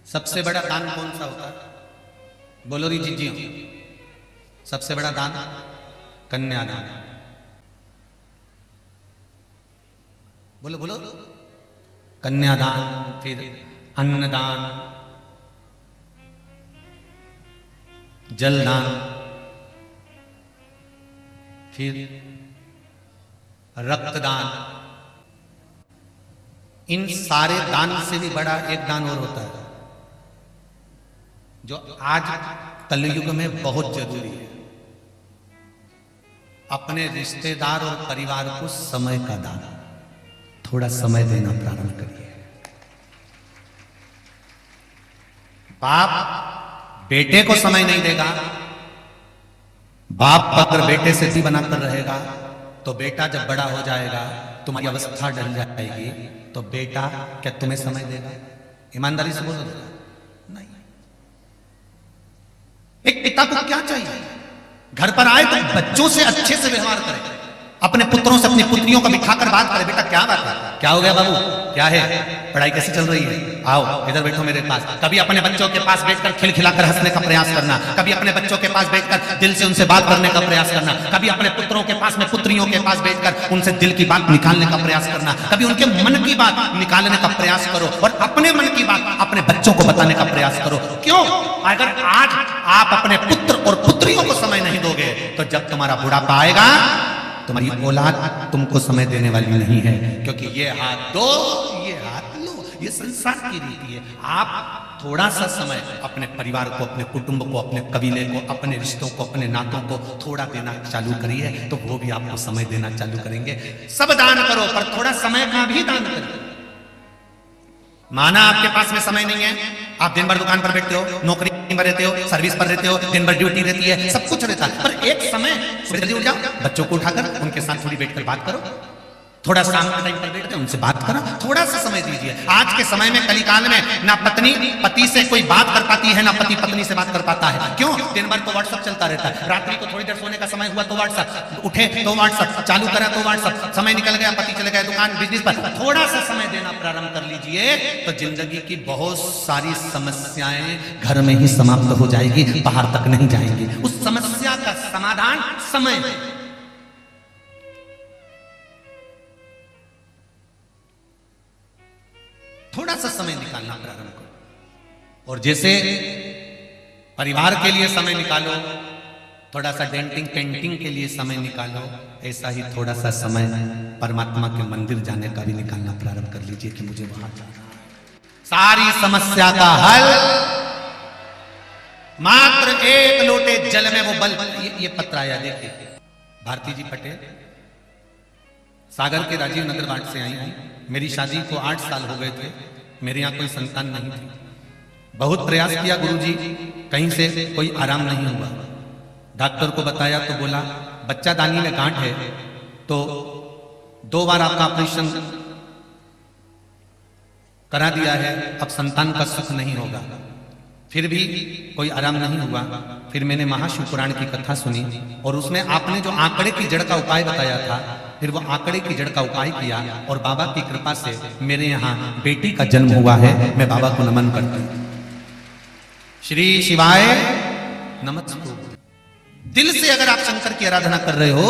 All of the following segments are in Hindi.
सबसे बड़ा दान कौन सा होता है? बोलो री जी। सबसे बड़ा दान कन्यादान। बोलो बोलो। कन्यादान, फिर अन्नदान, जलदान, फिर रक्तदान। इन सारे दान से भी बड़ा एक दान और होता है जो आज कलयुग में बहुत जरूरी है। अपने रिश्तेदार और परिवार को समय का दान। थोड़ा समय देना प्रारंभ करिए। बाप बेटे को समय नहीं देगा, बाप अगर बेटे से भी बनाकर रहेगा तो बेटा जब बड़ा हो जाएगा, तुम्हारी अवस्था डल जाएगी, तो बेटा क्या तुम्हें समय देगा? ईमानदारी से बोलो। नहीं। एक पिता को क्या चाहिए? घर पर आए तो बच्चों से अच्छे से व्यवहार करे, अपने पुत्रों से अपनी पुत्रियों को बिठाकर बात करे। बेटा क्या बात है? क्या हो गया बाबू? क्या है? पढ़ाई कैसी चल रही है? आओ इधर बैठो मेरे पास। कभी अपने बच्चों के पास बैठकर खिलखिलाकर हंसने का प्रयास करना, कभी अपने बच्चों के पास बैठकर दिल से उनसे बात करने का प्रयास करना, कभी अपने पुत्रों के पास में पुत्रियों के पास बैठकर उनसे दिल की बात निकालने का प्रयास करना, कभी उनके मन की बात निकालने का प्रयास करो और अपने मन की बात अपने बच्चों को बताने का प्रयास करो। क्यों? अगर आज आप अपने पुत्र और पुत्रियों को समय नहीं दोगे तो जब तुम्हारा बुढ़ापा आएगा तुम्हारी औलाद तुमको समय देने वाली नहीं है। क्योंकि ये हाथ दो, ये हाथ लो, ये संसार की रीति है। आप थोड़ा सा समय अपने परिवार को, अपने कुटुंब को, अपने कबीले को, अपने रिश्तों को, अपने नातों को थोड़ा देना चालू करिए तो वो भी आपको समय देना चालू करेंगे। सब दान करो पर थोड़ा समय का भी दान करिए। माना आपके पास में समय नहीं है, आप दिन भर दुकान पर बैठते हो, नौकरी पर रहते हो, सर्विस पर रहते हो, दिन भर ड्यूटी रहती है, सब कुछ रहता है, पर एक समय सुबह जल्दी उठ जाओ, बच्चों को उठाकर उनके साथ थोड़ी बैठकर बात करो, थोड़ा शाम के टाइम पर बैठकर उनसे बात करो, थोड़ा सा समय दीजिए। आज के समय में कलिकाल में ना पत्नी पति से कोई बात कर पाती है, ना पति पत्नी से बात कर पाता है। क्यों? दिन भर तो व्हाट्सएप चलता रहता है। रात्रि को थोड़ी देर सोने का समय हुआ तो व्हाट्सएप, उठे तो व्हाट्सएप, चालू करा तो व्हाट्सएप, समय निकल गया, पति चले गए दुकान बिजनेस पर। थोड़ा सा समय देना प्रारंभ कर लीजिए तो जिंदगी की बहुत सारी समस्याएं घर में ही समाप्त हो जाएगी, बाहर तक नहीं जाएंगी। उस समस्या का समाधान समय। थोड़ा सा समय निकालना प्रारंभ करो। और जैसे परिवार के लिए समय निकालो, थोड़ा सा डेंटिंग पेंटिंग के लिए समय निकालो, ऐसा ही थोड़ा सा समय परमात्मा के मंदिर जाने का भी निकालना प्रारंभ कर लीजिए कि मुझे वहां जाना है। सारी समस्या का हल मात्र एक लोटे जल में वो बल। ये पत्र आया देखिए, भारती जी पटेल सागर के राजीव नगर वार्ड से आई हूं। मेरी शादी को 8 साल हो गए थे, मेरे यहाँ कोई संतान नहीं थी। बहुत प्रयास किया गुरुजी, कहीं से कोई आराम नहीं हुआ। डॉक्टर को बताया तो बोला बच्चा दानी में गांठ है, तो 2 बार आपका ऑपरेशन करा दिया है, अब संतान का सुख नहीं होगा। फिर भी कोई आराम नहीं हुआ। फिर मैंने महाशिव पुराण की कथा सुनी और उसमें आपने जो आंकड़े की जड़ का उपाय बताया था, फिर वो आंकड़े की जड़ का उपाय किया और बाबा की कृपा से मेरे यहाँ बेटी का जन्म हुआ है। मैं बाबा को नमन करता हूं। श्री शिवाय नमस्तु। दिल से अगर आप शंकर की आराधना कर रहे हो,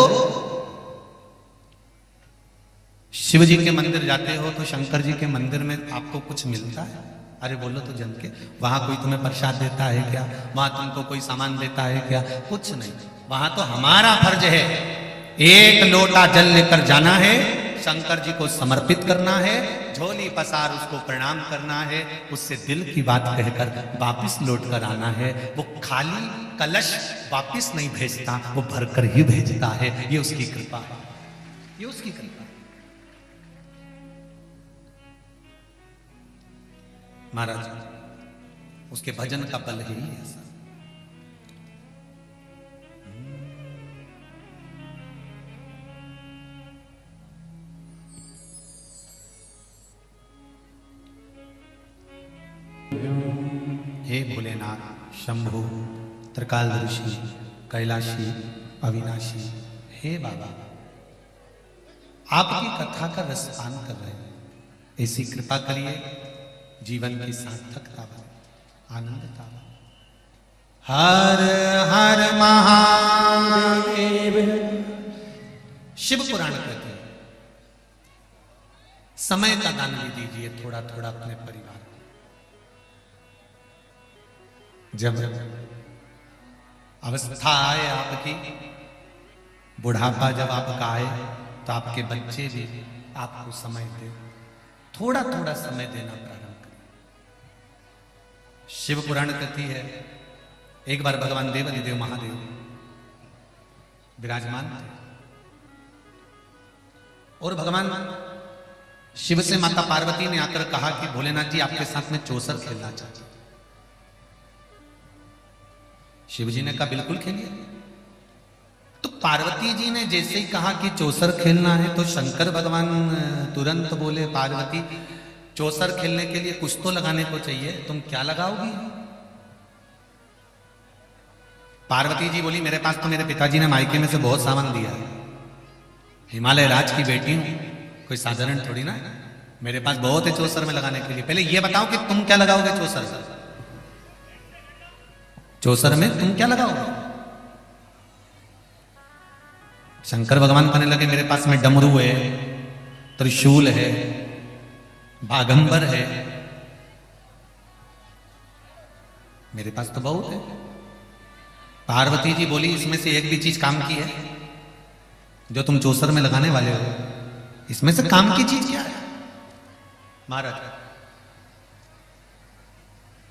शिव जी के मंदिर जाते हो तो शंकर जी के मंदिर में आपको कुछ मिलता है? अरे बोलो तो जम के। वहां कोई तुम्हें प्रसाद देता है क्या? वहां तुमको कोई सामान देता है क्या? कुछ नहीं। वहां तो हमारा फर्ज है, एक लोटा जल लेकर जाना है, शंकर जी को समर्पित करना है, झोली पसार उसको प्रणाम करना है, उससे दिल की बात कहकर वापिस लौट कर आना है। वो खाली कलश वापिस नहीं भेजता, वो भरकर ही भेजता है। ये उसकी कृपा है, ये उसकी कृपा। महाराज उसके भजन का बल ही ऐसा। हे भोलेनाथ, शंभु, त्रिकालदर्शी, कैलाशी, अविनाशी, हे बाबा, आपकी कथा का रसपान कर रहे हैं, ऐसी कृपा करिए जीवन की सार्थकता बने। आनंद तारा। हर हर महादेव। शिव पुराण कहते हैं समय का दान भी दीजिए थोड़ा थोड़ा अपने परिवार को। जब अवस्था आए आपकी, बुढ़ापा जब आपका आए, तो आपके बच्चे भी आपको समय दे, थोड़ा थोड़ा समय देना प्रारंभ करें। शिव पुराण कहती है एक बार भगवान देवादिदेव महादेव विराजमान थे और भगवान शिव से माता पार्वती ने आकर कहा कि भोलेनाथ जी आपके साथ में चौसर खेलना चाहती। शिव जी ने कहा बिल्कुल खेलिए। तो पार्वती जी ने जैसे ही कहा कि चौसर खेलना है तो शंकर भगवान तुरंत बोले पार्वती चौसर खेलने के लिए कुछ तो लगाने को चाहिए, तुम क्या लगाओगी? पार्वती जी बोली मेरे पास तो मेरे पिताजी ने मायके में से बहुत सामान दिया है, हिमालय राज की बेटी हूं, कोई साधारण थोड़ी ना, मेरे पास बहुत है चौसर में लगाने के लिए। पहले ये बताओ कि तुम क्या लगाओगे चौसर में? चौसर में तुम क्या लगाओगे? शंकर भगवान कहने लगे मेरे पास में डमरू है, त्रिशूल है, बागंबर है, मेरे पास तो बहुत है। पार्वती जी बोली इसमें से एक भी चीज काम की है जो तुम चौसर में लगाने वाले हो? इसमें से काम की चीज क्या है? महाराज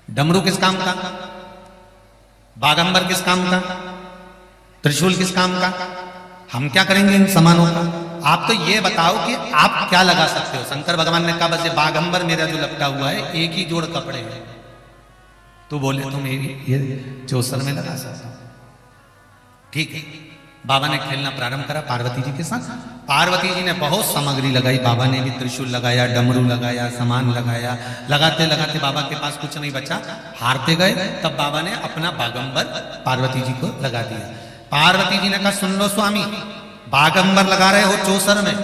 डमरू किस काम का, बागंबर किस काम का, त्रिशूल किस काम का? हम क्या करेंगे इन सामानों का? आप तो ये बताओ कि आप क्या लगा सकते हो? शंकर भगवान ने कहा बस ये बागंबर मेरा जो लपटा हुआ है एक ही जोड़ कपड़े हैं। तो बोले तुम ये चौसर में लगा सकते हो? ठीक है। बाबा ने खेलना प्रारंभ करा पार्वती जी के साथ। पार्वती जी ने बहुत सामग्री लगाई, बाबा ने भी त्रिशूल लगाया, डमरू लगाया, सामान लगाया। लगाते लगाते बाबा के पास कुछ नहीं बचा, हारते गए। तब बाबा ने अपना बागंबर पार्वती जी को लगा दिया। पार्वती जी ने कहा सुन लो स्वामी, बागंबर लगा रहे हो चौसर में,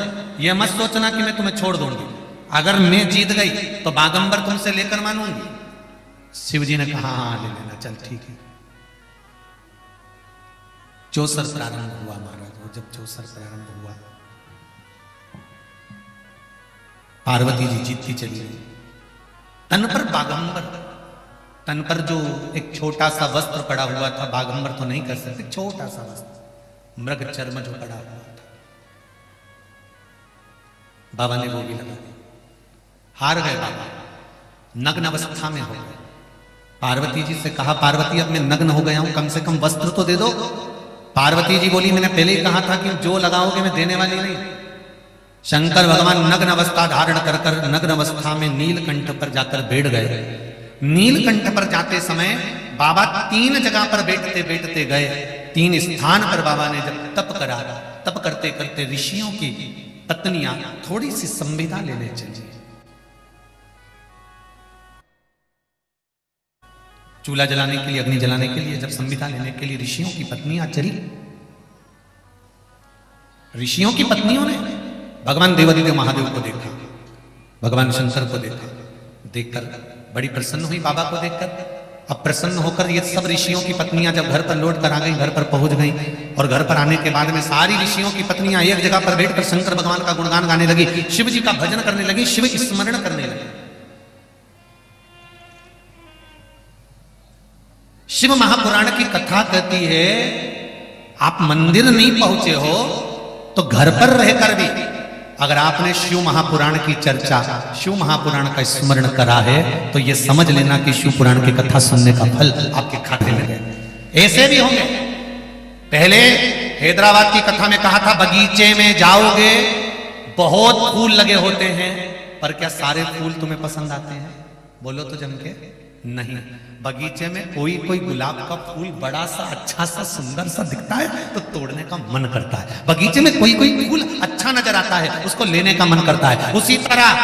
यह मत सोचना कि मैं तुम्हें छोड़ दूंगी। अगर मैं जीत गई तो बागंबर तुमसे लेकर मानूंगी। शिव जी ने कहा हाँ ले लेना, चल ठीक है। चौसर प्रारंभ हुआ महाराज। वो जब चौसर प्रारंभ हुआ पार्वती जी जीतती चली गई। तन पर बागंबर, तन पर जो एक छोटा सा वस्त्र पड़ा हुआ था, बागंबर तो नहीं कर सकते, छोटा सा वस्त्र मृग चर्म जो पड़ा हुआ था, बाबा ने वो भी लगा दिया। हार गए बाबा, नग्न अवस्था में हो गए। पार्वती जी से कहा पार्वती अब मैं नग्न हो गया हूं, कम से कम वस्त्र तो दे दो। पार्वती जी बोली मैंने पहले ही कहा था कि जो लगाओगे मैं देने वाली नहीं। शंकर भगवान नग्न अवस्था धारण कर कर नग्न अवस्था में नीलकंठ पर जाकर बैठ गए। नीलकंठ पर जाते समय बाबा 3 जगह पर बैठते बैठते गए। 3 स्थान पर बाबा ने जब तप करा, तप करते करते ऋषियों की पत्नियां थोड़ी सी संविदा लेने चली। चूल्हा जलाने के लिए, अग्नि जलाने के लिए जब संविदा लेने के लिए ऋषियों की पत्नियां चली, ऋषियों की पत्नियों ने भगवान देवादिदेव महादेव को देखा, भगवान शंकर को देखा। देखकर बड़ी प्रसन्न हुई बाबा को देखकर। अब प्रसन्न होकर ये सब ऋषियों की पत्नियां जब घर पर लौट कर आ गई, घर पर पहुंच गई, और घर पर आने के बाद में सारी ऋषियों की पत्नियां एक जगह पर बैठकर शंकर भगवान का गुणगान गाने लगी, शिव जी का भजन करने लगी, शिव स्मरण करने लगी। शिव महापुराण की कथा कहती है आप मंदिर नहीं पहुंचे हो तो घर पर रहकर भी अगर आपने शिव महापुराण की चर्चा, शिव महापुराण का स्मरण करा है तो यह समझ लेना कि शिव पुराण की कथा सुनने का फल आपके खाते में है। ऐसे भी होंगे। पहले हैदराबाद की कथा में कहा था बगीचे में जाओगे बहुत फूल लगे होते हैं, पर क्या सारे फूल तुम्हें पसंद आते हैं? बोलो तो जम के नहीं। बगीचे में कोई कोई गुलाब का फूल बड़ा सा अच्छा सा सुंदर सा दिखता है तो तोड़ने का मन करता है। बगीचे में कोई कोई फूल अच्छा नजर आता है, उसको लेने का मन करता है। उसी तरह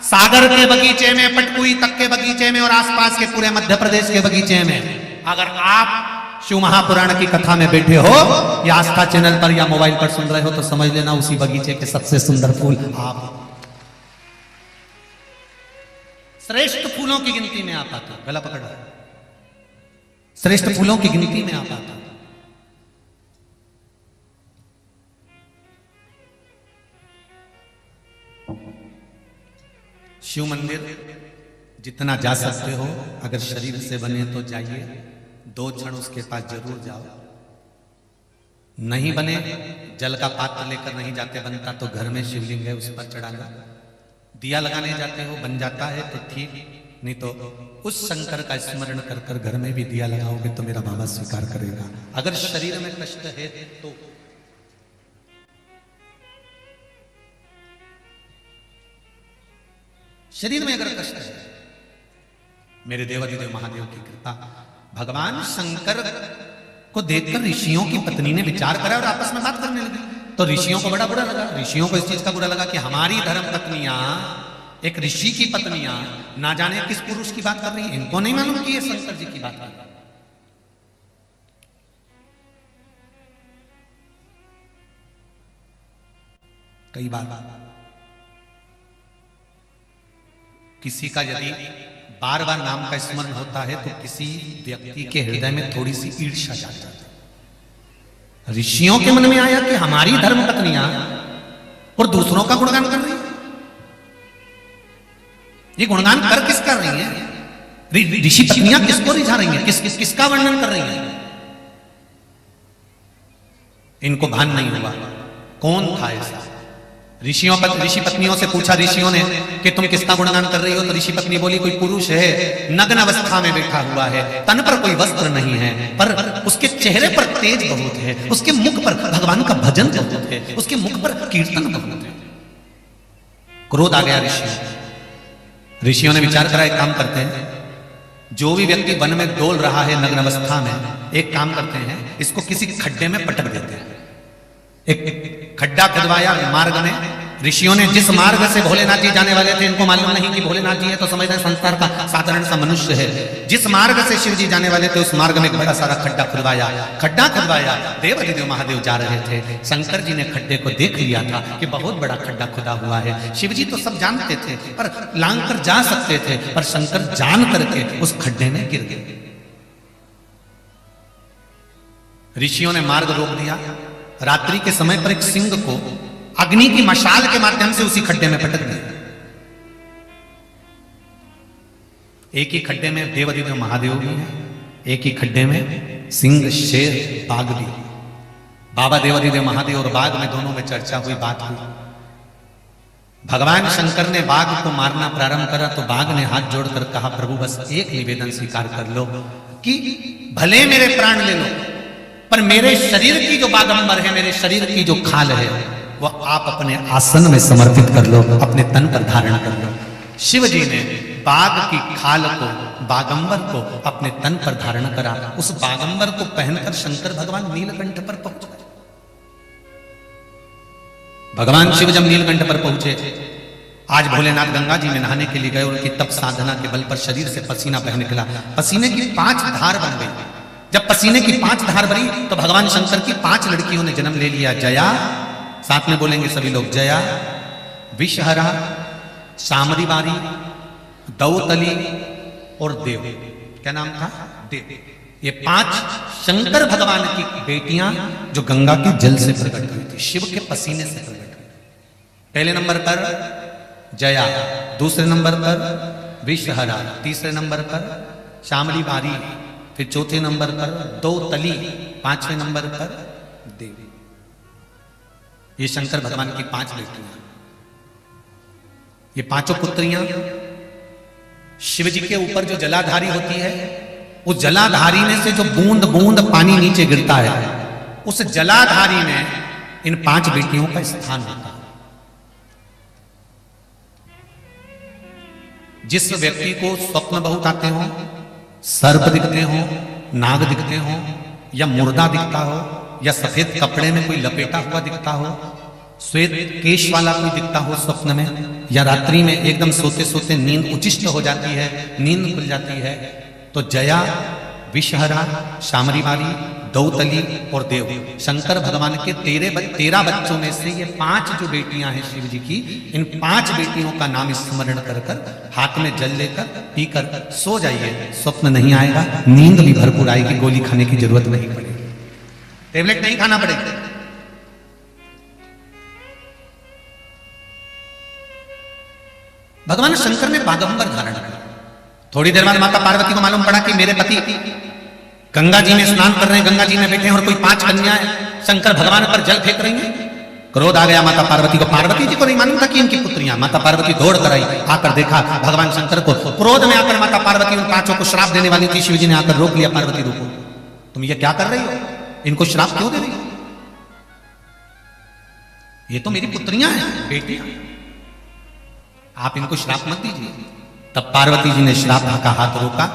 सागर के बगीचे में, पटकुई तक के बगीचे में और आसपास के पूरे मध्य प्रदेश के बगीचे में अगर आप शिव महापुराण की कथा में बैठे हो या आस्था चैनल पर या मोबाइल पर सुन रहे हो तो समझ लेना उसी बगीचे के सबसे सुंदर फूल आप। श्रेष्ठ फूलों की गिनती में आप आते हो। गला पकड़, श्रेष्ठ फूलों की गिनती में आप आते हो। शिव मंदिर जितना जा सकते हो, अगर शरीर से बने तो जाइए, 2 क्षण उसके पास जरूर जाओ। नहीं बने, जल का पात्र लेकर नहीं जाते, बनता तो घर में शिवलिंग है उस पर चढ़ाना। दिया लगाने जाते हो, बन जाता है तो ठीक, नहीं तो उस शंकर का स्मरण कर कर घर में भी दिया लगाओगे तो मेरा बाबा स्वीकार करेगा। अगर शरीर में कष्ट है तो शरीर में अगर कष्ट है, मेरे देवाधिदेव महादेव की कृपा, भगवान शंकर को देखकर ऋषियों की पत्नी ने विचार करा और आपस में बात करने लगी। तो ऋषियों को बड़ा बुरा लगा, ऋषियों को इस चीज का बुरा लगा कि हमारी धर्म पत्नियां, एक ऋषि की पत्नियां ना जाने किस पुरुष की बात कर रही है, इनको नहीं मालूम कि ये शंकर जी की बात कर रही है। कई बार किसी का यदि बार बार नाम का स्मरण होता है तो किसी व्यक्ति के हृदय में थोड़ी सी ईर्ष्या जाग जाती है। ऋषियों के मन में आया कि हमारी धर्म पत्नियां और दूसरों का गुणगान कर रही है। ये गुणगान कर किस कर रही है? ऋषि पत्नियां किसको रिझा रही हैं? किसका वर्णन कर रही हैं? इनको भान नहीं हुआ कौन था ऐसा। ऋषि पत्नियों से पूछा ऋषियों ने कि तुम किसका गुणगान कर रही हो? तो ऋषि पत्नी बोली कोई पुरुष है, नग्न अवस्था में बैठा हुआ है, तन पर कोई वस्त्र नहीं है, पर उसके चेहरे पर तेज बहुत है, उसके मुख पर भगवान का भजन बहुत है, उसके मुख पर कीर्तन बहुत है। क्रोध आ गया ऋषियों ने विचार करा, एक काम करते हैं, जो भी व्यक्ति वन में डोल रहा है नग्न अवस्था में, एक काम करते हैं, इसको किसी खड्डे में पटक देते हैं। एक खड्डा खुदवाया मार्ग में। ऋषियों ने जिस मार्ग से भोलेनाथ जी जाने वाले थे, इनको मालूम नहीं कि भोलेनाथ जी है तो समझते संसार का साधारण सा मनुष्य है। जिस मार्ग से शिव जी जाने वाले थे उस मार्ग में एक बड़ा सारा खड्डा खुदवाया। देवाधिदेव महादेव जा रहे थे, शंकर जी ने खड्डे को देख लिया था कि बहुत बड़ा खड्डा खुदा हुआ है। शिव जी तो सब जानते थे पर लांग कर जा सकते थे, पर शंकर जान करके उस खड्डे में गिर गए। ऋषियों ने मार्ग रोक दिया। रात्रि के समय पर एक सिंह को अग्नि की मशाल के माध्यम से उसी खड्डे में पटक दिया। एक ही खड्डे में देवाधिदेव महादेव भी है, एक ही खड्डे में सिंह, शेर, बाघ भी। बाबा देवाधिदेव महादेव और बाघ में दोनों में चर्चा हुई, बात हुई। भगवान शंकर ने बाघ को मारना प्रारंभ करा तो बाघ ने हाथ जोड़कर कहा, प्रभु बस एक निवेदन स्वीकार कर लो कि भले मेरे प्राण ले लो, पर मेरे शरीर की जो बागंबर है, मेरे शरीर की जो खाल है, वह आप अपने आसन में समर्पित कर लो, अपने तन पर धारण कर लो। शिव जी ने बाघ की खाल को, बागंबर को अपने तन पर धारण करा। उस बागंबर को पहनकर शंकर भगवान नीलकंठ पर पहुंच गए। भगवान शिव जब नीलकंठ पर पहुंचे, आज भोलेनाथ गंगा जी में नहाने के लिए गए, उनकी तप साधना के बल पर शरीर से पसीना बह निकला, पसीने की 5 धार बन गई। जब पसीने की 5 धार बनी तो भगवान शंकर की 5 लड़कियों ने जन्म ले लिया। जया, साथ में बोलेंगे सभी लोग, जया, विषहरा, सामरीबारी, दौतली और देव। क्या नाम था? देव। ये 5 शंकर भगवान की बेटियां जो गंगा के जल से प्रकट हुई थी, शिव के पसीने से प्रकट हुई। पहले नंबर पर जया, दूसरे नंबर पर विषहरा, तीसरे नंबर पर शामलीबारी, फिर चौथे नंबर पर दौतली, 5वें नंबर पर देवी। ये शंकर भगवान की 5 बेटियां, ये 5 पुत्रियां। शिव जी के ऊपर जो जलाधारी होती है, उस जलाधारी में से जो बूंद बूंद पानी नीचे गिरता है, उस जलाधारी में इन 5 बेटियों का स्थान होता है। जिस व्यक्ति को स्वप्न बहुत आते हो, सर्प दिखते हो, नाग दिखते हो, या मुर्दा दिखता हो, या सफेद कपड़े में कोई लपेटा हुआ दिखता हो, श्वेत केश वाला कोई दिखता हो स्वप्न में, या रात्रि में एकदम सोते सोते नींद उचिष्ट हो जाती है, नींद खुल जाती है, तो जया, विषहरा, शामरीवाली, दौतली और देव। शंकर भगवान के 13 बच्चों में से ये 5 जो बेटियां हैं शिव जी की, इन 5 बेटियों का नाम स्मरण कर कर हाथ में जल लेकर पीकर सो जाइए। स्वप्न नहीं आएगा, नींद भी भरपूर आएगी, गोली खाने की जरूरत नहीं पड़ेगी, टेबलेट नहीं खाना पड़ेगा। भगवान शंकर ने बागंबर धारण किया। थोड़ी देर बाद माता पार्वती को मालूम पड़ा कि मेरे पति गंगा जी में स्नान कर रहे हैं, गंगा जी में बैठे हैं और कोई 5 कन्याएं शंकर भगवान पर जल फेंक रही हैं। क्रोध आ गया माता पार्वती को। पार्वती जी को नहीं मालूम था कि इनकी पुत्रियां। माता पार्वती दौड़ कर आई, आकर देखा भगवान शंकर को। क्रोध में आकर माता पार्वती उन 5 को श्राप देने वाली थी। शिव जी ने आकर रोक लिया, पार्वती रुको, तुम ये क्या कर रही हो? इनको श्राप क्यों दे रही हो? ये तो मेरी पुत्रियां हैं, बेटियां, आप इनको श्राप मत दीजिए। तब पार्वती जी ने श्राप का हाथ रोका।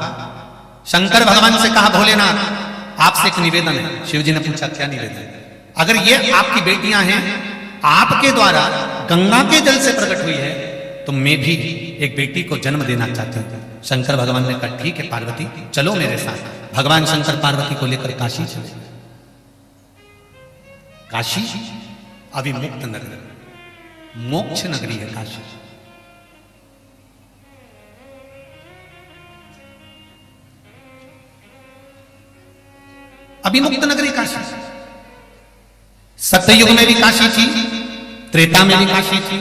शंकर भगवान से कहा, भोलेनाथ आपसे एक निवेदन है। शिव जी ने पूछा, क्या निवेदन? अगर ये आपकी बेटियां हैं, आपके द्वारा गंगा के जल से प्रकट हुई है, तो मैं भी एक बेटी को जन्म देना चाहती हूं। शंकर भगवान ने कहा, ठीक है पार्वती, चलो मेरे साथ। भगवान शंकर पार्वती को लेकर काशी चले। काशी अविमुक्त नगरी, मोक्ष नगरी है काशी। अभिमुक्त नगरी काशी। सत्ययुग में भी काशी थी, त्रेता में भी काशी थी,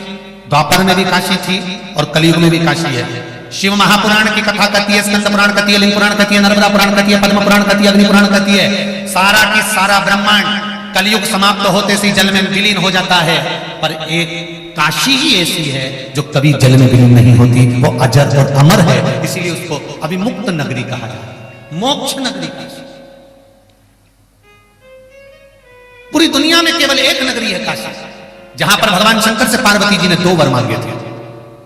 द्वापर में भी काशी थी और कलयुग में भी काशी है। शिव महापुराण की कथा कहती है, स्कंद पुराण कहती है, लिंग पुराण कहती है, नर्मदा पुराण कहती है, पद्म पुराण कहती है, अग्नि पुराण कहती है। सारा की सारा ब्रह्मांड कलयुग समाप्त होते से जल में विलीन हो जाता है, पर एक काशी ही ऐसी है जो कभी जल में विलीन नहीं होती, वो अजर और अमर है, इसीलिए उसको अभिमुक्त नगरी कहा जाता है, मोक्ष नगरी काशी। पूरी दुनिया में केवल एक नगरी है काशी, जहां पर भगवान शंकर से पार्वती जी ने 2 वर मांगे थे।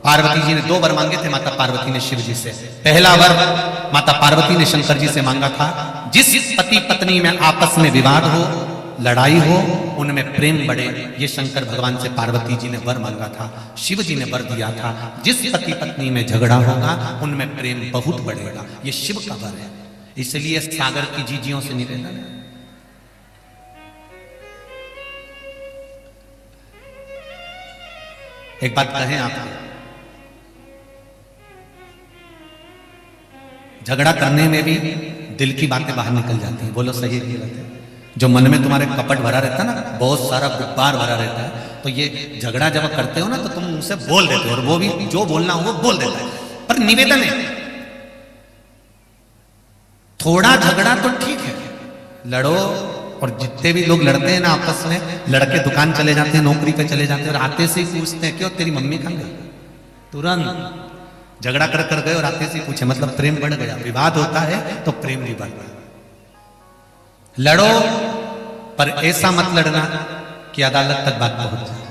पार्वती जी ने 2 वर मांगे थे माता पार्वती ने शिव जी से। पहला वर माता पार्वती ने शंकर जी से मांगा था, जिस पति पत्नी में आपस में विवाद हो, लड़ाई हो, उनमें प्रेम बढ़े। ये शंकर भगवान से पार्वती जी ने वर मांगा था। शिव जी ने वर दिया था, जिस पति पत्नी में झगड़ा होगा, उनमें प्रेम बहुत बढ़ेगा। ये शिव का वर है, इसलिए सागर की जीजियों से निवेदन है, एक बात कहें आपको, झगड़ा करने में भी दिल की बातें बाहर निकल जाती हैं। बोलो सही है गलत है? जो मन में तुम्हारे कपट भरा रहता है ना, बहुत सारा गुब्बार भरा रहता है, तो ये झगड़ा जब करते हो ना, तो तुम उनसे बोल देते हो और वो भी जो बोलना हो वो बोल देता है। पर निवेदन है, थोड़ा झगड़ा तो ठीक है, लड़ो। और जितने भी लोग लड़ते हैं ना आपस में, लड़के दुकान चले जाते हैं, नौकरी पे चले जाते हैं और आते से ही पूछते हैं, क्यों तेरी मम्मी कहाँ गई? तुरंत झगड़ा कर गए और आते से ही पूछे, मतलब प्रेम बढ़ गया। विवाद होता है तो प्रेम भी बढ़ गया। लड़ो, पर ऐसा मत लड़ना कि अदालत तक बात पहुंच जाए।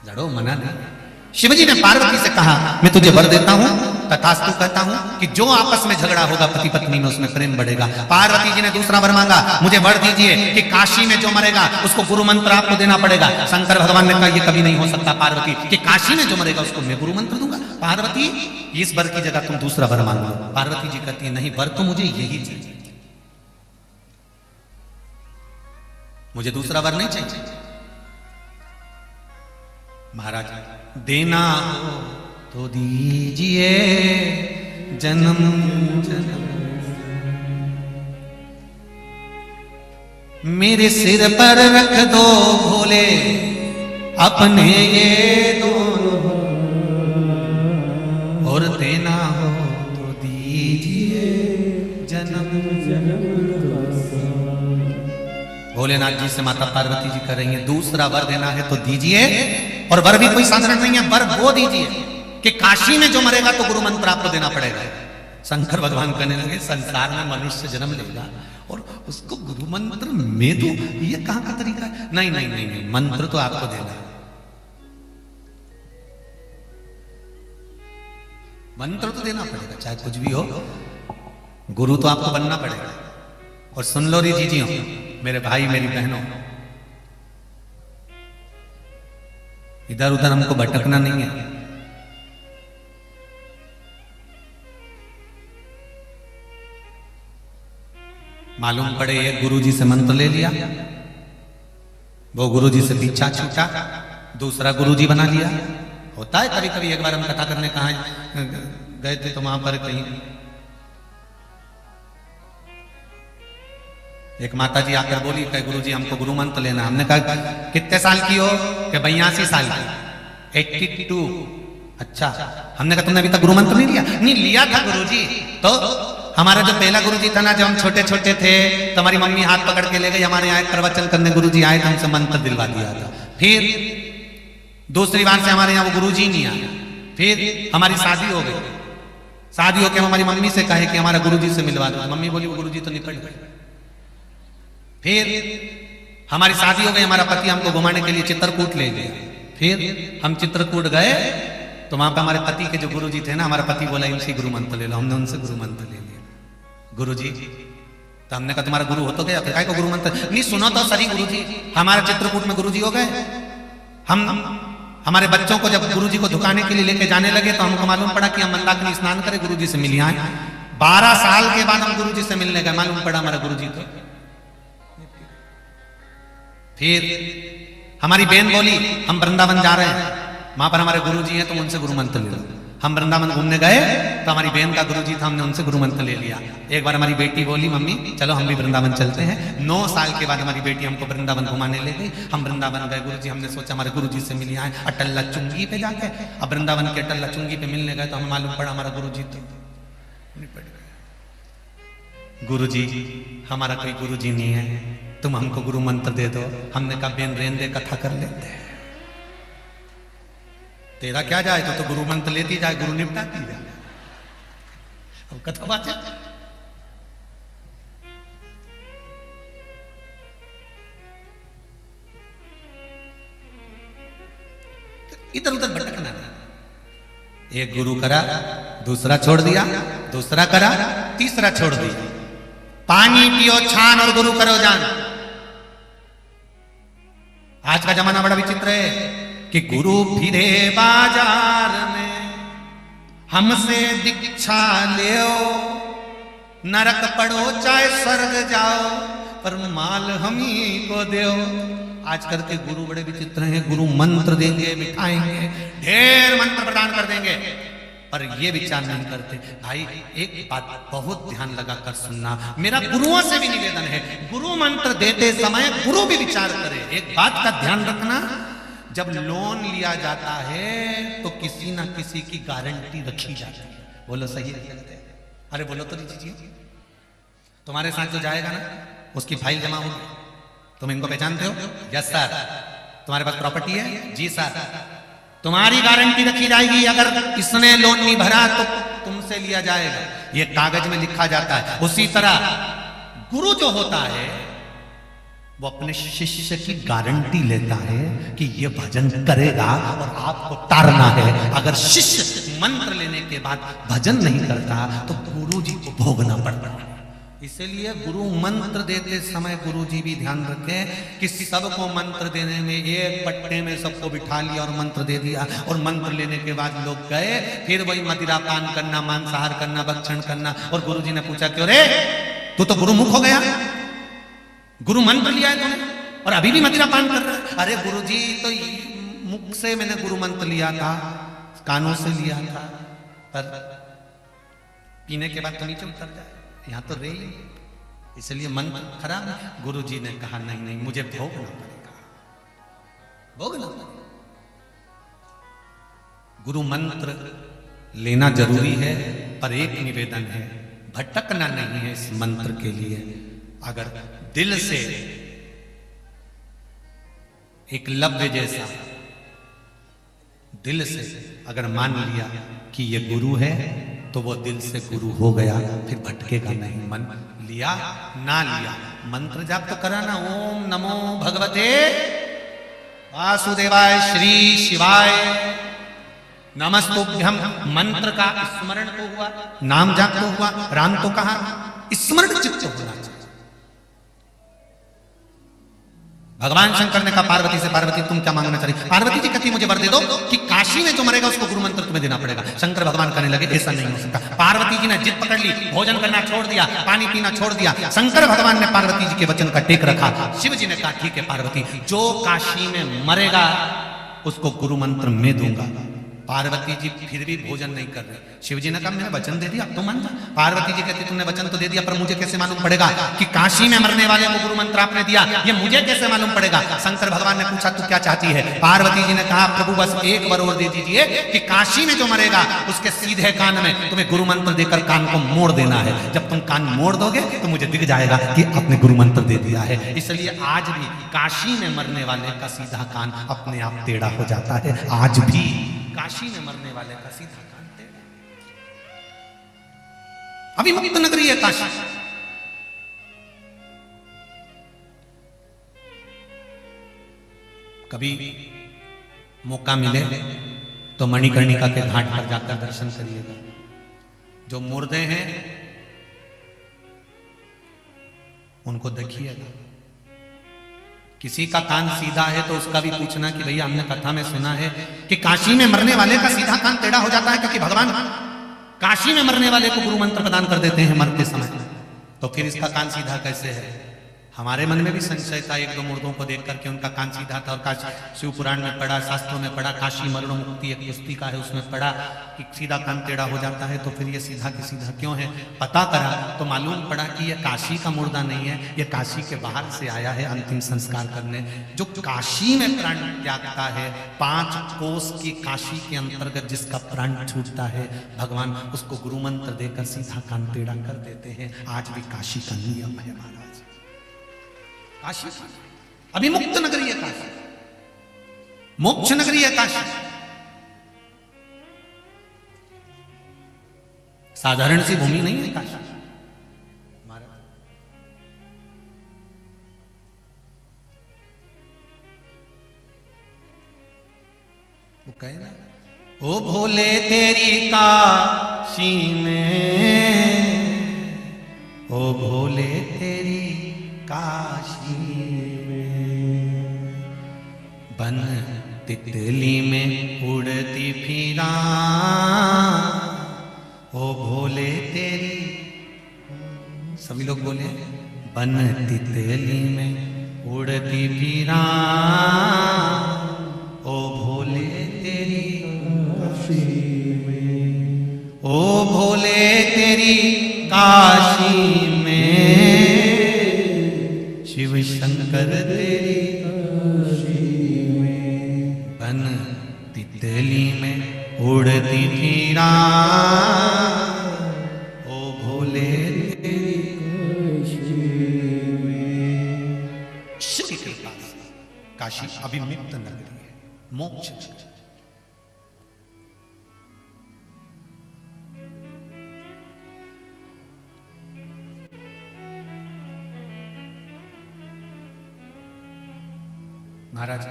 लड़ो, मना नहीं। शिवजी ने पार्वती से कहा, मैं तुझे वर देता हूं, तथास्तु कहता हूं कि जो आपस में झगड़ा होगा पति पत्नी में, उसमें प्रेम बढ़ेगा। पार्वती जी ने दूसरा वर मांगा, मुझे वर दीजिए कि काशी में जो मरेगा उसको गुरु मंत्र आपको देना पड़ेगा। शंकर भगवान ने कहा, यह कभी नहीं हो सकता पार्वती, कि काशी में जो मरेगा उसको मैं गुरु मंत्र दूंगा। पार्वती, इस वर की जगह तुम दूसरा वर मांग लो। पार्वती जी कहती है, नहीं, वर तो मुझे यही चाहिए, मुझे दूसरा वर नहीं चाहिए। महाराज, देना हो तो दीजिए जन्म जन्म, मेरे सिर पर रख दो भोले अपने ये दोनों, और देना हो तो दीजिए जन्म जन्म। भोलेनाथ जी से माता पार्वती जी कह रही हैं, दूसरा वर देना है तो दीजिए, और वर भी कोई साधारण नहीं है, वर वो दीजिए कि काशी में जो मरेगा तो गुरु मंत्र आपको देना पड़ेगा। शंकर भगवान कहने लगे, संसार में मनुष्य जन्म लेगा और उसको गुरु मंत्र में दूं, ये कहां का तरीका है? नहीं नहीं नहीं नहीं, मंत्र तो आपको देना है, मंत्र तो देना पड़ेगा, चाहे कुछ भी हो, गुरु तो आपको बनना पड़ेगा। और सुन लो री जीजियों, मेरे भाई मेरी बहनों, इधर उधर हमको भटकना नहीं है। मालूम पड़े एक गुरुजी से मंत्र ले लिया, वो गुरुजी से पीछा छूटा, दूसरा गुरुजी बना लिया। होता है कभी कभी। एक बार हम कथा करने कहा गए थे तो वहां पर कहीं एक माता जी आकर बोली कि गुरुजी हमको गुरु मंत्र लेना। हमने कहा कितने साल की हो? कि 82 साल की। 82। अच्छा। हमने कहा तुमने अभी तक गुरु मंत्र नहीं लिया? नहीं लिया था गुरुजी। तो हमारा जो पहला गुरुजी था ना, जब हम छोटे छोटे थे तो हमारी मम्मी हाथ पकड़ के ले गई, हमारे यहाँ प्रवचन करने गुरुजी आए तो हमसे मंत्र दिलवा दिया था। फिर दूसरी बार से हमारे यहाँ वो गुरुजी नहीं आया। फिर हमारी शादी हो गई। शादी होकर हमारी मम्मी से कहे कि हमारा गुरुजी से मिलवा दो। मम्मी बोली वो गुरुजी तो निकल गए। फिर हमारी शादी हो गई, हमारा पति हमको घुमाने के लिए चित्रकूट ले गया। फिर हम चित्रकूट गए तो वहां पर हमारे पति के जो गुरुजी थे ना, हमारा पति बोला इनसे गुरु मंत्र ले लो। हमने उनसे गुरु मंत्र ले लिया। गुरुजी तो हमने कहा तुम्हारा गुरु हो तो गया, फिर काय को गुरु मंत्र? नहीं सुनो तो सही गुरुजी, हमारे चित्रकूट में गुरुजी हो गए। हम हमारे बच्चों को जब गुरुजी को धुकाने के लिए लेके जाने लगे तो हमको मालूम पड़ा कि हम मंदाकिनी स्नान करें, गुरुजी से मिल आए। 12 साल के बाद हम गुरुजी से मिलने गए, मालूम पड़ा हमारा गुरुजी तो। फिर हमारी बहन बोली हम वृंदावन जा रहे हैं, वहां पर हमारे गुरुजी हैं, तुम उनसे गुरु मंत्र ले लो। हम वृंदावन घूमने गए तो हमारी बहन का गुरुजी था, हमने उनसे गुरु मंत्र ले लिया। एक बार हमारी बेटी बोली मम्मी चलो हम भी वृंदावन चलते हैं। 9 साल के बाद हमारी बेटी हमको वृंदावन घुमाने ले गई। हम वृंदावन गए, गुरुजी हमने सोचा हमारे गुरुजी से मिल आए अटल्ला चुंगी पे जाके। अब वृंदावन के अटल्ला चुंगी पे मिलने गए तो हमें मालूम पड़ा हमारा गुरुजी तो निपट गए। गुरुजी हमारा कोई गुरुजी नहीं है, तुम हमको गुरु मंत्र दे दो। हमने कहा बेन रेन दे कथा कर लेते हैं, तेरा क्या जाए, तो गुरु मंत्र लेती जाए, गुरु निपटाती जाए। अब कथा बात है। इधर उधर भटकना नहीं। एक गुरु करा, दूसरा छोड़ दिया, दूसरा करा, तीसरा छोड़ दिया। पानी पियो छान और गुरु करो जान। आज का जमाना बड़ा विचित्र है कि गुरु फिरे बाजार में, हमसे दीक्षा ले, नरक पड़ो चाहे स्वर्ग जाओ, पर माल हम ही को दो। आजकल के गुरु बड़े विचित्र हैं। गुरु मंत्र देंगे, बिठाएंगे, ढेर मंत्र प्रदान कर देंगे, पर ये विचार नहीं करते। भाई एक बात बहुत ध्यान लगा कर सुनना, मेरा गुरुओं से भी निवेदन है, गुरु मंत्र देते समय गुरु भी विचार करे। एक बात का ध्यान रखना, जब लोन लिया जाता है तो किसी ना किसी की गारंटी रखी जाती है। बोलो सही है? अरे बोलो तो दीजिए। तुम्हारे साथ जो जाएगा ना उसकी फाइल जमा होगी, तुम इनको पहचानते हो? Yes sir. तुम्हारे पास प्रॉपर्टी है? जी सर। तुम्हारी गारंटी रखी जाएगी, अगर इसने लोन नहीं भरा तो तुमसे लिया जाएगा, ये कागज में लिखा जाता है। उसी तरह गुरु जो होता है वो अपने शिष्य की गारंटी लेता है कि ये भजन करेगा और आपको तारना है। अगर शिष्य मंत्र लेने के बाद भजन नहीं करता तो गुरु जी को भोगना पड़ता है। इसलिए गुरु मंत्र देते समय गुरु जी भी ध्यान रखें कि सबको मंत्र देने में एक पट्टे में सबको बिठा लिया और मंत्र दे दिया, और मंत्र लेने के बाद लोग गए, फिर वही मदिरा पान करना, मांसाहार करना, भक्षण करना। और गुरु जी ने पूछा क्यों रे, तू तो गुरुमुख हो गया, गुरु मंत्र लिया है तूने और अभी भी मदिरा पान कर रहा है। अरे गुरु जी तो मुख से मैंने गुरु मंत्र लिया था, कानों से लिया था, पर पीने के बाद तो नीचे उतर जाए, यहाँ तो रे, इसलिए मंत्र खराब है। गुरु जी ने कहा नहीं नहीं, मुझे भोगना पड़ेगा, भोगना पड़ेगा। गुरु मंत्र लेना जरूरी है, पर एक निवेदन है, भटकना नहीं है इस मंत्र के लिए। अगर दिल से एक लव्य जैसा दिल से अगर मान लिया कि ये गुरु है तो वो दिल से गुरु हो गया, फिर भटकेगा नहीं। मन लिया ना लिया, मंत्र जाप तो करा ना, ओम नमो भगवते वासुदेवाय श्री शिवाय नमस्तुभ्यम, मंत्र का स्मरण तो हुआ, नाम जाप तो हुआ, राम तो कहा, स्मरण चित्त होना चाहिए। भगवान शंकर ने कहा पार्वती से, पार्वती तुम क्या मांगना चाह रही? पार्वती जी कहती मुझे वर दे दो कि काशी में जो मरेगा उसको गुरु मंत्र तुम्हें देना पड़ेगा। शंकर भगवान कहने लगे ऐसा नहीं हो सकता। पार्वती जी ने जिद पकड़ ली, भोजन करना छोड़ दिया, पानी पीना छोड़ दिया। शंकर भगवान ने पार्वती जी के वचन का टेक रखा। शिव जी ने कहा ठीक है पार्वती, जो काशी में मरेगा उसको गुरु मंत्र मैं दूंगा। पार्वती जी फिर भी भोजन नहीं कर रहे। शिव जी ने कहा मैंने वचन दे दिया, अब तो मान जा। पार्वती जी कहती तुमने वचन तो दे दिया, पर मुझे कैसे मालूम पड़ेगा कि काशी में मरने वाले को गुरु मंत्र आपने दिया? ये मुझे कैसे मालूम पड़ेगा? शंकर भगवान ने पूछा तू क्या चाहती है? पार्वती जी ने कहा प्रभु बस एक वर और दे दीजिए कि काशी में जो मरेगा उसके सीधे कान में तुम्हें गुरु मंत्र देकर कान को मोड़ देना है। जब तुम कान मोड़ दोगे तो मुझे दिख जाएगा कि आपने गुरु मंत्र दे दिया है। इसलिए आज भी काशी में मरने वाले का सीधा कान अपने आप टेढ़ा हो जाता है। आज भी काशी में मरने वाले का सीधा कान टेढ़ा। अभी मुक्त नगरी है काशी। कभी मौका मिले तो मणिकर्णिका के घाट पर जाकर दर्शन करिएगा। जो मुर्दे हैं उनको देखिएगा। किसी का कान सीधा है तो उसका भी पूछना कि भैया हमने कथा में सुना है कि काशी में मरने वाले का सीधा कान टेढ़ा हो जाता है क्योंकि भगवान काशी में मरने वाले को गुरु मंत्र प्रदान कर देते हैं मरते समय। तो फिर इसका कान सीधा कैसे है? हमारे मन में भी संशय था एक दो मुर्दों को देख करके उनका कान सीधा था। और काशी शिव पुराण में पढ़ा, शास्त्रों में पढ़ा, काशी मरण मुक्ति एक पुस्तिका है उसमें पढ़ा कि सीधा कान टेढ़ा हो जाता है। तो फिर ये सीधा की सीधा क्यों है? पता करा तो मालूम पड़ा कि ये काशी का मुर्दा नहीं है, ये काशी के बाहर से आया है अंतिम संस्कार करने। जो काशी में प्राण त्यागता है, 5 कोस की काशी के अंतर्गत जिसका प्राण छूटता है, भगवान उसको गुरु मंत्र देकर सीधा कान टेढ़ा कर देते हैं। आज भी काशी का नियम है महाराज। काशी अभी मुक्त नगरी है काशी, मोक्ष नगरी है काशी। साधारण सी भूमि नहीं है काशी। वो कहे ना ओ भोले तेरी काशी में, ओ भोले तेरी काशी में, बन तितली में उड़ती फिरा, ओ भोले तेरी। सभी लोग बोले बन तितली में उड़ती फिरा, ओ भोले तेरी काशी में, ओ भोले तेरी काशी में, शिव शंकर तेरी काशी में, बन तितली में उड़ती फिरा, ओ भोले तेरी काशी में। शिव की कृपा से काशी अभिमुक्त नगरी है, मोक्ष नगरी। महाराज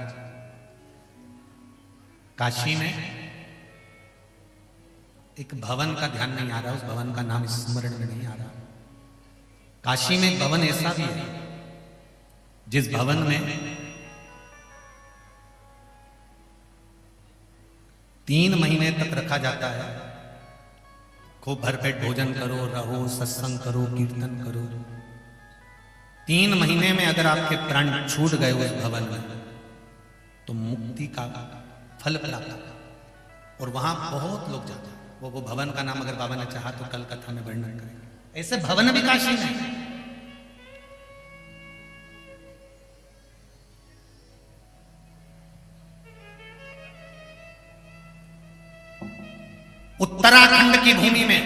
काशी में एक भवन का ध्यान नहीं आ रहा, उस भवन का नाम स्मरण में नहीं आ रहा। काशी में एक भवन ऐसा भी है जिस भवन में 3 महीने तक रखा जाता है। खूब भरपेट भोजन करो, रहो, सत्संग करो, कीर्तन करो। 3 महीने में अगर आपके प्राण छूट गए उस भवन में तो मुक्ति का फल प्राप्त। और वहां बहुत लोग जाते हैं। वो भवन का नाम अगर बाबा ने चाहा तो कल कथा में वर्णन करेंगे। ऐसे भवन भी काशी में। उत्तराखंड की भूमि में,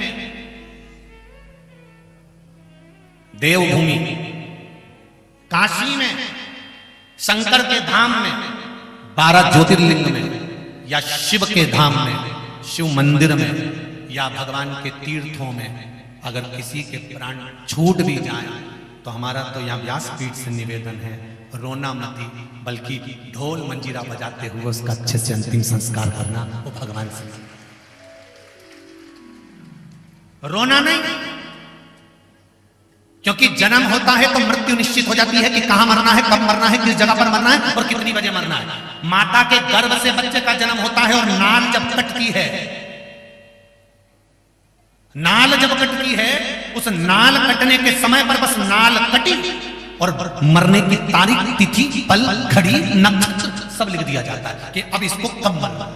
देवभूमि काशी में, शंकर के धाम में, 12 ज्योतिर्लिंग में, या शिव के धाम में, शिव मंदिर में, या भगवान के तीर्थों में अगर किसी के प्राण छूट भी जाए तो हमारा तो यहाँ व्यासपीठ से निवेदन है, रोना मत, बल्कि ढोल मंजीरा बजाते हुए उसका अच्छे से अंतिम संस्कार करना। वो भगवान से रोना नहीं, क्योंकि जन्म होता है तो मृत्यु निश्चित हो जाती है कि कहां मरना है, कब मरना है, किस जगह पर मरना है और कितनी बजे मरना है। माता के गर्भ से बच्चे का जन्म होता है और नाल जब कटती है, नाल जब कटती है, उस नाल कटने के समय पर बस नाल कटी और मरने की तारीख, तिथि, पल, घड़ी, नक्षत्र सब लिख दिया जाता है कि अब इसको कब मरना।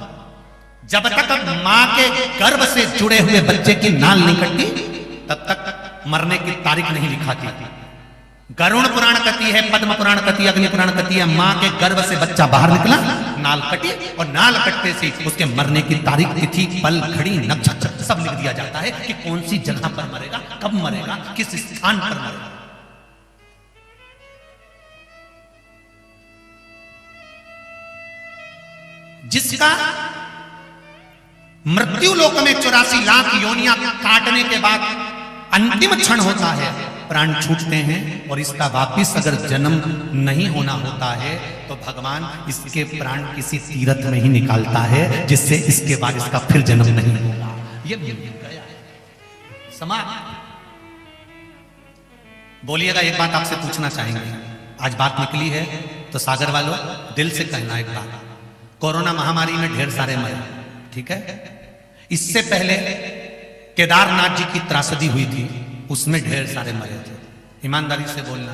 जब तक मां के गर्भ से जुड़े हुए बच्चे की नाल नहीं कटती तब तक मरने की तारीख नहीं लिखाती। गरुड़ पुराण कहती है, पद्म पुराण कहती है, अग्नि पुराण कहती है, मां के गर्भ से बच्चा बाहर निकला, नाल कटी और नाल कटते से उसके मरने की तारीख, तिथि, पल, घड़ी, नक्षत्र सब लिख दिया जाता है कि कौन सी जगह पर मरेगा, कब मरेगा, किस स्थान पर मरेगा। जिसका मृत्यु लोक में 84 लाख योनियां काटने के बाद अंतिम क्षण होता है, प्राण छूटते हैं और इसका वापिस अगर जन्म नहीं होना होता है तो भगवान इसके प्राण किसी तीर्थ में ही निकालता है, जिससे इसके बाद इसका फिर जन्म नहीं होगा। ये गया समाप्त। बोलिएगा, एक बात आपसे पूछना चाहेंगे, आज बात निकली है तो सागर वालों दिल से कहना एक बात, कोरोना महामारी में ढेर सारे मरे, ठीक है। इससे पहले केदारनाथ जी की त्रासदी हुई थी, उसमें ढेर सारे मरे थे। ईमानदारी से बोलना,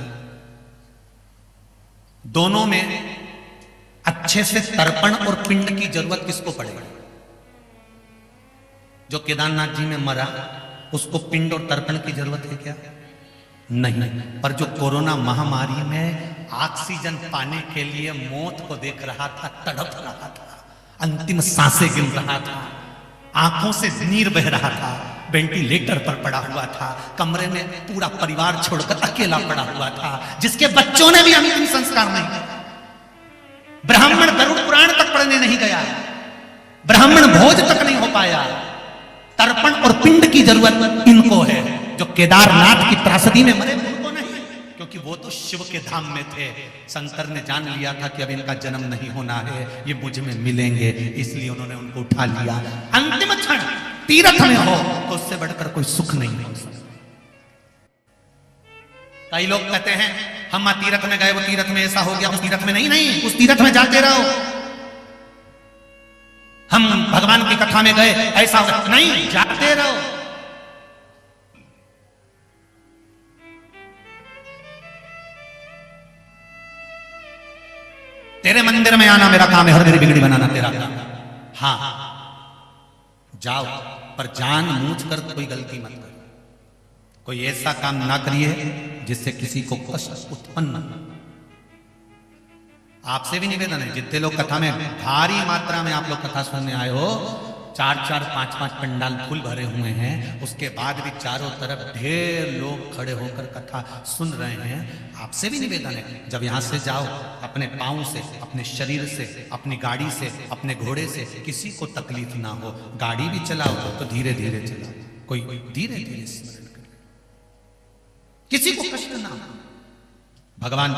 दोनों में अच्छे से तर्पण और पिंड की जरूरत किसको पड़ेगी? जो केदारनाथ जी में मरा उसको पिंड और तर्पण की जरूरत है क्या? नहीं। पर जो कोरोना महामारी में ऑक्सीजन पाने के लिए मौत को देख रहा था, तड़प रहा था, अंतिम सांसें गिन रहा था, आंखों से नीर बह रहा था, वेंटिलेटर पर पड़ा हुआ था, कमरे में पूरा परिवार छोड़कर अकेला पड़ा हुआ था, जिसके बच्चों ने भी अंतिम संस्कार नहीं किया, ब्राह्मण गरुड़ पुराण तक पढ़ने नहीं गया, ब्राह्मण भोज तक नहीं हो पाया। तर्पण और पिंड की जरूरत इनको है। जो केदारनाथ की त्रासदी में मरे उनको नहीं, क्योंकि वो तो शिव के धाम में थे। शंकर ने जान लिया था कि अब इनका जन्म नहीं होना है, ये मुझ में मिलेंगे, इसलिए उन्होंने उनको उठा लिया। अंतिम क्षण तीर्थ में हो तो उससे बढ़कर कोई सुख नहीं हो सकता। कई लोग कहते हैं हम तीर्थ में गए, वो तीर्थ में ऐसा हो गया, उस तीर्थ में नहीं, नहीं, उस तीर्थ में जाते रहो। हम भगवान की कथा में गए, ऐसा नहीं, जाते रहो। तेरे मंदिर में आना मेरा काम है, हर मेरी बिगड़ी बनाना तेरा काम। हाँ, जाओ, पर जान मूझ कर कोई गलती मत करो, कोई ऐसा काम ना करिए जिससे किसी को कष्ट उत्पन्न। आपसे भी निवेदन है, जितने लोग कथा में भारी मात्रा में आप लोग कथा सुनने आए हो, 4-4, 5-5 पंडाल फुल भरे हुए हैं, उसके बाद भी चारों तरफ ढेर लोग खड़े होकर कथा सुन रहे हैं। आपसे भी निवेदन है, जब यहां से जाओ, अपने पांव से, अपने शरीर से, अपनी गाड़ी से, अपने घोड़े से किसी को तकलीफ ना हो। गाड़ी भी चलाओ तो धीरे धीरे चलाओ, कोई धीरे धीरे स्मरण करे, किसी को कष्ट ना हो। भगवान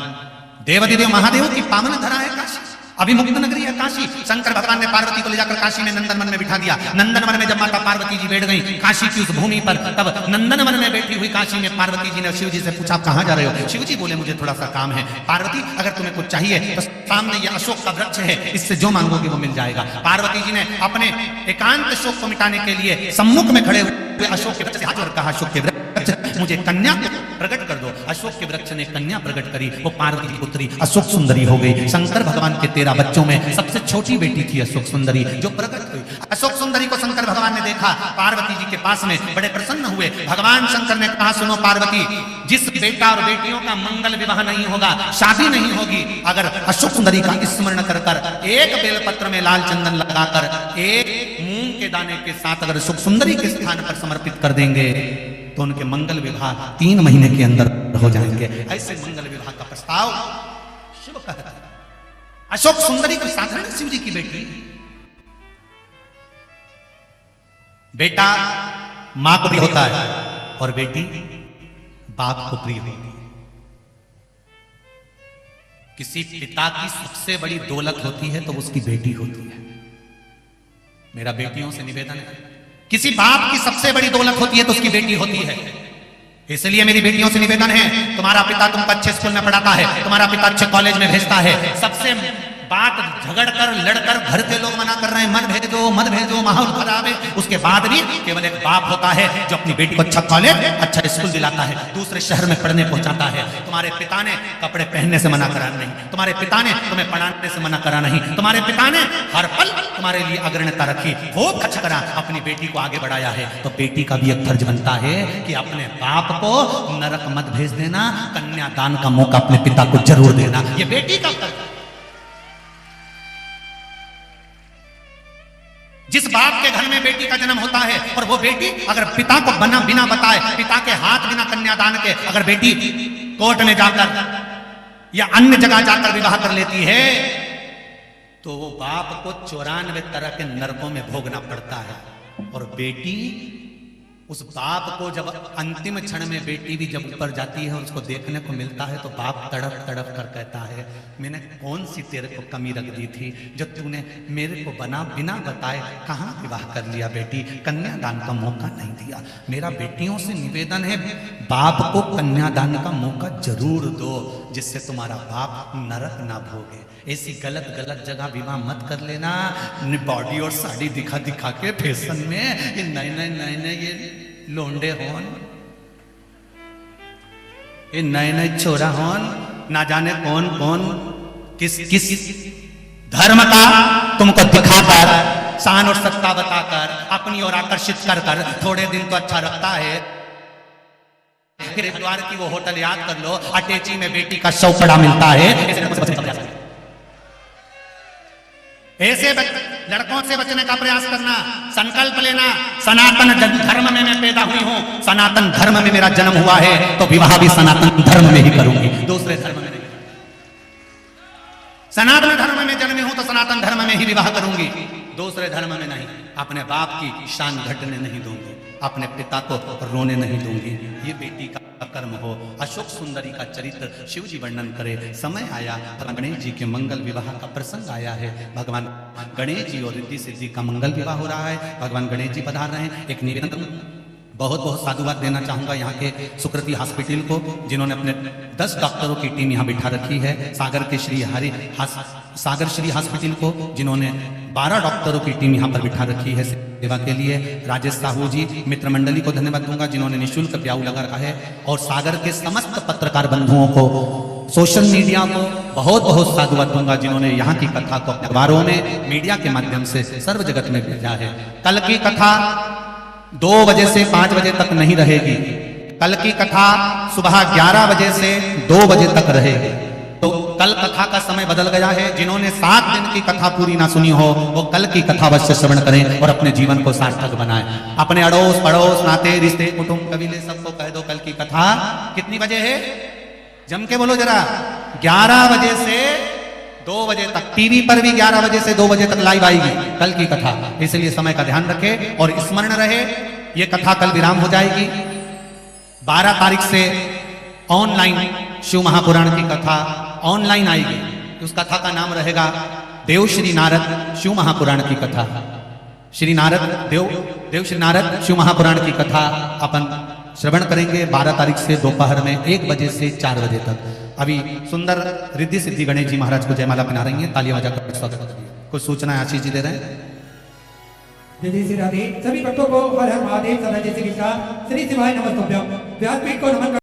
देवाधिदेव महादेव की पावन धरा है काशी, अभिमुक्त नगरी है काशी। शंकर भगवान ने पार्वती को ले जाकर काशी में नंदन वन में बिठा दिया। नंदन वन में जब माता पार्वती जी बैठ गई काशी की उस भूमि पर, तब नंदन वन में बैठी हुई काशी में पार्वती जी ने शिव जी से पूछा, आप कहां जा रहे हो? शिव जी बोले, मुझे थोड़ा सा काम है। पार्वती, अगर तुम्हें कुछ चाहिए तो सामने ये अशोक का वृक्ष है, इससे जो मांगोगे वो मिल जाएगा। पार्वती जी ने अपने एकांत शोक को मिटाने के लिए सम्मुख में खड़े हुए अशोक के वृक्ष से हाथ और कहा, अशोक के वृक्ष मुझे कन्या प्रकट कर दो। अशोक के वृक्ष ने कन्या प्रकट करी, वो पार्वती की पुत्री अशोक सुंदरी हो गई। शंकर भगवान के 13 बच्चों में सबसे छोटी बेटी थी अशोक सुंदरी, जो प्रकट हुई। अशोक सुंदरी को शंकर भगवान ने देखा पार्वती जी के पास में, बड़े प्रसन्न हुए। भगवान शंकर ने कहा, सुनो पार्वती, जिस बेटा और बेटियों का मंगल विवाह नहीं होगा, शादी नहीं होगी, अगर अशोक सुंदरी का स्मरण कर कर एक बेलपत्र में लाल चंदन लगाकर एक मूंग के दाने के साथ अगर अशोक सुंदरी के स्थान पर समर्पित कर देंगे तो उनके मंगल विवाह 3 महीने के अंदर हो जाएंगे। ऐसे मंगल विवाह का प्रस्ताव शिव कहता है। अशोक सुंदरी को साधारण शिव जी की बेटी, बेटा मां को प्रिय होता है और बेटी बाप को प्रिय होती है। किसी पिता की सबसे बड़ी दौलत होती है तो उसकी बेटी होती है। मेरा बेटियों से निवेदन है, किसी बाप की सबसे बड़ी दौलत होती है तो उसकी बेटी होती है। इसलिए मेरी बेटियों से निवेदन है, तुम्हारा पिता तुमको अच्छे स्कूल में पढ़ाता है, तुम्हारा पिता अच्छे कॉलेज में भेजता है, सबसे बात झगड़कर लड़कर घर के लोग मना कर रहे हैं, मत भेजो माहौल खराब है, उसके बाद भी केवल एक बाप होता है जो अपनी बेटी को अच्छा कॉलेज अच्छा स्कूल दिलाता है, दूसरे शहर में पढ़ने पहुंचाता है। तुम्हारे पिता ने कपड़े पहनने से मना करा नहीं, तुम्हारे पिता ने तुम्हें पढ़ाने से मना करा नहीं, तुम्हारे पिता ने हर पल तुम्हारे लिए अग्रणता रखी, वो खर्च करा, अपनी बेटी को आगे बढ़ाया है। तो बेटी का भी एक फर्ज बनता है कि अपने बाप को नरक मत भेज देना, कन्यादान का मौका अपने पिता को जरूर देना, ये बेटी का फर्ज। जिस बाप के घर में बेटी का जन्म होता है और वो बेटी अगर पिता को बिना बताए, पिता के हाथ बिना कन्यादान के अगर बेटी कोर्ट में जाकर या अन्य जगह जाकर विवाह कर लेती है तो वो बाप को 94 तरह के नरकों में भोगना पड़ता है। और बेटी उस बाप को जब अंतिम क्षण में बेटी भी जब ऊपर जाती है और उसको देखने को मिलता है तो बाप तड़प तड़प कर कहता है, मैंने कौन सी तेरे को कमी रख दी थी जो तूने मेरे को बिना बताए कहाँ विवाह कर लिया बेटी, कन्यादान का मौका नहीं दिया। मेरा बेटियों से निवेदन है, बाप को कन्यादान का मौका जरूर दो जिससे तुम्हारा बाप नरक ना भोगे। ऐसी गलत जगह विवाह मत कर लेना, बॉडी और साड़ी दिखा के फैशन में ये नए ये लोंडे होन, ये नए छोरा होन, ना जाने कौन किस धर्म का तुमको दिखाकर, शान और सत्ता बताकर, अपनी ओर आकर्षित कर थोड़े दिन तो अच्छा रखता है, फिर एक द्वार की वो होटल याद कर लो, अटैची में बेटी का शव पड़ा मिलता है। ऐसे लड़कों से बचने का प्रयास करना, संकल्प लेना, सनातन धर्म में मैं पैदा हुई हूं, सनातन धर्म में मेरा जन्म हुआ है तो विवाह भी सनातन धर्म में ही करूंगी, दूसरे धर्म में नहीं। सनातन धर्म में जन्मी हूं तो सनातन धर्म में ही विवाह करूंगी, दूसरे धर्म में नहीं। अपने बाप की शान घटने नहीं दूंगी, अपने पिता को रोने नहीं दूंगी, ये बेटी का कर्म हो। अशोक सुंदरी का चरित्र शिव जी वर्णन करे, समय आया भगवान गणेश जी के मंगल विवाह का प्रसंग आया है, भगवान गणेश जी और रिद्धि सिद्धि का मंगल विवाह हो रहा है, भगवान गणेश जी पधार रहे हैं। एक निवेदन बहुत साधुवाद देना चाहूंगा यहाँ के सुकृति हॉस्पिटल को, जिन्होंने अपने 10 डॉक्टरों की टीम यहाँ बिठा रखी है, सागर के सागर श्री हॉस्पिटल को, जिन्होंने 12 डॉक्टरों की टीम यहाँ पर बिठा रखी है सेवा के लिए, राजेश साहू जी मित्र मंडली को धन्यवाद दूंगा जिन्होंने निःशुल्क ब्याऊ लगा रखा है, और सागर के समस्त पत्रकार बंधुओं को, सोशल मीडिया को बहुत साधुवाद दूंगा जिन्होंने यहाँ की कथा को अखबारों में मीडिया के माध्यम से सर्व जगत में भेजा है। कल की कथा 2 बजे से 5 बजे तक नहीं रहेगी, कल की कथा सुबह 11 बजे से 2 बजे तक रहेगी। तो कल कथा का समय बदल गया है, जिन्होंने 7 दिन की कथा पूरी ना सुनी हो वो कल की कथा अवश्य श्रवण करें और अपने जीवन को सार्थक बनाएं। अपने अड़ोस पड़ोस नाते रिश्ते कुटुंब कबीले सबको कह दो कल की कथा कितनी बजे है, जम के बोलो जरा, 11 बजे से 2 बजे तक। टीवी पर भी 11 बजे से 2 बजे तक लाइव आएगी कल की कथा, इसलिए समय का ध्यान रखें और स्मरण रहे ये कथा कल विराम हो जाएगी। 12 तारीख से ऑनलाइन शिव महापुराण की कथा ऑनलाइन आएगी, उस कथा का नाम रहेगा देव श्री नारद शिव महापुराण की कथा। श्री नारद देव श्री नारद शिव महापुराण की कथा अपन श्रवण करेंगे 12 तारीख से दोपहर में 1 बजे से 4 बजे तक। अभी सुंदर रिद्धि सिद्धि गणेश जी महाराज को जयमाला पहना रही है, तालियां बजाकर स्वागत करिए। कुछ सूचना आशीष जी दे रहे हैं। जय श्री राधे। सभी भक्तों को हर हर महादेव, सदा जय श्री कृष्णा, श्री शिवाय नमस्तुभ्यं। व्यासपीठ को नमन।